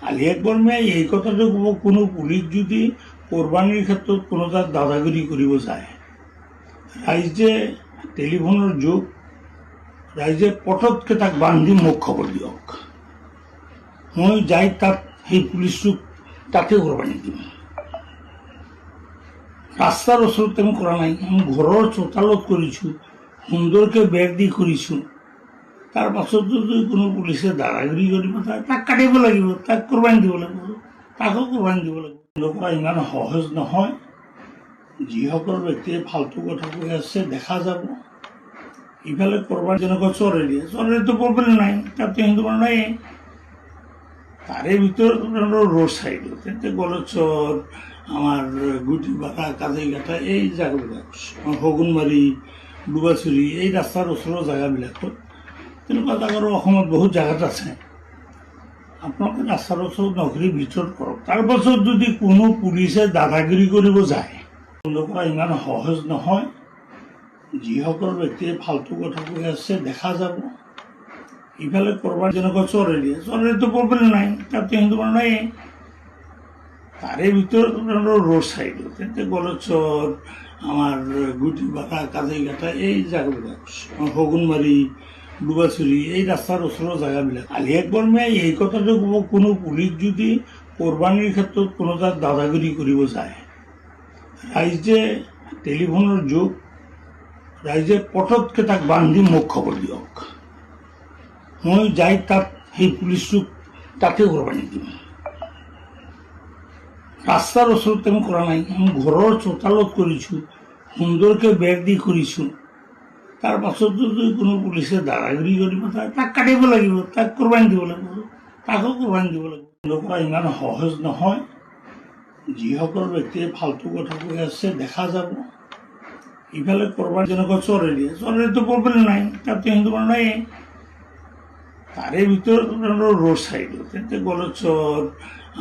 খালি একবাৰ মেয়ে এই কথাটা কব, কোনো পুলিশ যদি কোৰবানিৰ ক্ষেত্ৰত কোনো তাৰ দাদাগিৰি কৰিব যায়, ৰাইজে টেলিফোনৰ যুগ, ৰাইজে পটতকে তাক বান্ধি মোক খবৰ দিয়ক, মই যাই তাত সেই পুলিচটোক তাতে কোৰবানি দিম। ৰাস্তাৰ ওচৰত আমি কৰা নাই, আমি ঘৰৰ চোতালত কৰিছোঁ, সুন্দৰকৈ বেৰ দি কৰিছোঁ। তাৰ পাছতো যদি কোনো পুলিচে দাদাগিৰি কৰিব যায়, তাক কাটিব লাগিব, তাক কোৰবানি দিব লাগিব, তাকো কোৰবানি দিব লাগিব। কৰা ইমান সহজ নহয়। যিসকল ব্যক্তিয়ে ফাল্টু কথা কৈ আছে দেখা যাব। ইফালে কোরবানি যেনেকুৱা চৰেলিয়ে, চৰেলিতো প্ৰব্লেম নাই, তাতে হিন্দু মানুহ নাই। তাৰে ভিতৰত ৰোড সাইডত তেন্তে গলচৰ, আমাৰ গুটিবাটা, কাজিঘাটা এই জেগাবিলাক, শগুনবাৰী, ডুবাচুৰি এই ৰাস্তাৰ ওচৰৰ জেগাবিলাকত তেনেকুৱা জেগাৰো অসমত বহুত জেগাত আছে। আপোনালোকে ৰাস্তাৰ ওচৰত নকৰি ভিতৰত কৰক। তাৰ পাছত যদি কোনো পুলিচে দাদাগিৰি কৰিব যায়, কৰা ইমান সহজ নহয়। যিসকল ব্যক্তিয়ে ফাল্টু কথা কৈ আছে দেখা যাব। ইফালে কোরবানি যেনেকুৱা চৰেলিয়ে, চৰেলিতো প্ৰব্লেম নাই, তাতে হিন্দু মানুহ নাই। তাৰে ভিতৰত ৰোড সাইডত তেন্তে গলচৰ, আমাৰ গুটিবাটা, কাজিঘাটা এই জেগাবিলাক, শগুনবাৰী, ডুবাচুৰি এই ৰাস্তাৰ ওচৰৰ জেগাবিলাক। খালি একবাৰ মেয়ে এই কথাটো কব, কোনো পুলিচ যদি কোৰবানিৰ ক্ষেত্ৰত কোনো তাত দাদাগিৰি কৰিব যায়, ৰাইজে টেলিফোনৰ যুগ, ৰাইজে পটতকে তাক বান্ধি মোক খবৰ দিয়ক, মই যাই তাত সেই পুলিচটোক তাতে কোৰবানি দিম। ৰাস্তাৰ ওচৰত আমি কৰা নাই, আমি ঘৰৰ চোতালত কৰিছোঁ, সুন্দৰকৈ বেৰ দি কৰিছোঁ। তাৰ পাছতো যদি কোনো পুলিচে দাদাগিৰি কৰিব যায়, তাক কাটিব লাগিব, তাক কোৰবানি দিব লাগিব, তাকো কোৰবানি দিব লাগিব। কৰা ইমান সহজ নহয়। যিসকল ব্যক্তিয়ে ফাল্টু কথা কৈ আছে দেখা যাব। ইফালে কোরবানি যেনেকুৱা চৰেলিয়ে, চৰেলিতো প্ৰব্লেম নাই, তাতে হিন্দু মানুহ নাই। তাৰে ভিতৰত ৰোড সাইডত তেন্তে গলচৰ,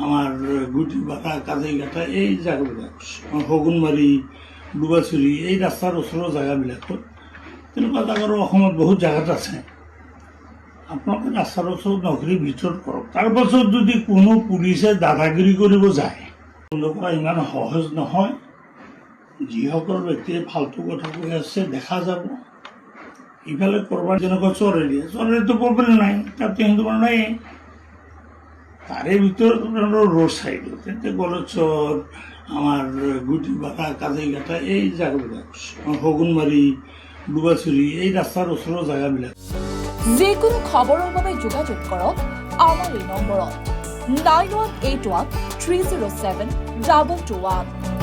আমাৰ গুটিবাটা, কাজিঘাটা এই জেগাবিলাক, শগুনবাৰী, ডুবাচুৰি এই ৰাস্তাৰ ওচৰৰ জেগাবিলাকত তেনেকুৱা জেগাৰো অসমত বহুত জেগাত আছে। আপোনালোকে ৰাস্তাৰ ওচৰত নকৰি ভিতৰত কৰক। তাৰ পাছত যদি কোনো পুলিচে দাদাগিৰি কৰিব যায়, কৰা ইমান সহজ নহয়। যিসকল ব্যক্তিয়ে ফাল্টু কথা কৈ আছে দেখা যাব। ইফালে কোরবানি যেনেকুৱা চৰেলিয়ে, চৰেলিতো প্ৰব্লেম নাই, তাতে হিন্দু মানুহ নাই। তাৰে ভিতৰত ৰোড সাইডত তেন্তে গলচৰ, আমাৰ গুটিবাটা, কাজিঘাটা এই জেগাবিলাক, শগুনবাৰী, ডুবাচুৰি এই ৰাস্তাৰ ওচৰৰ জেগাবিলাক। যিকোনো খবৰৰ বাবে যোগাযোগ কৰক আমাৰ এই নম্বৰত 9181 307 2221।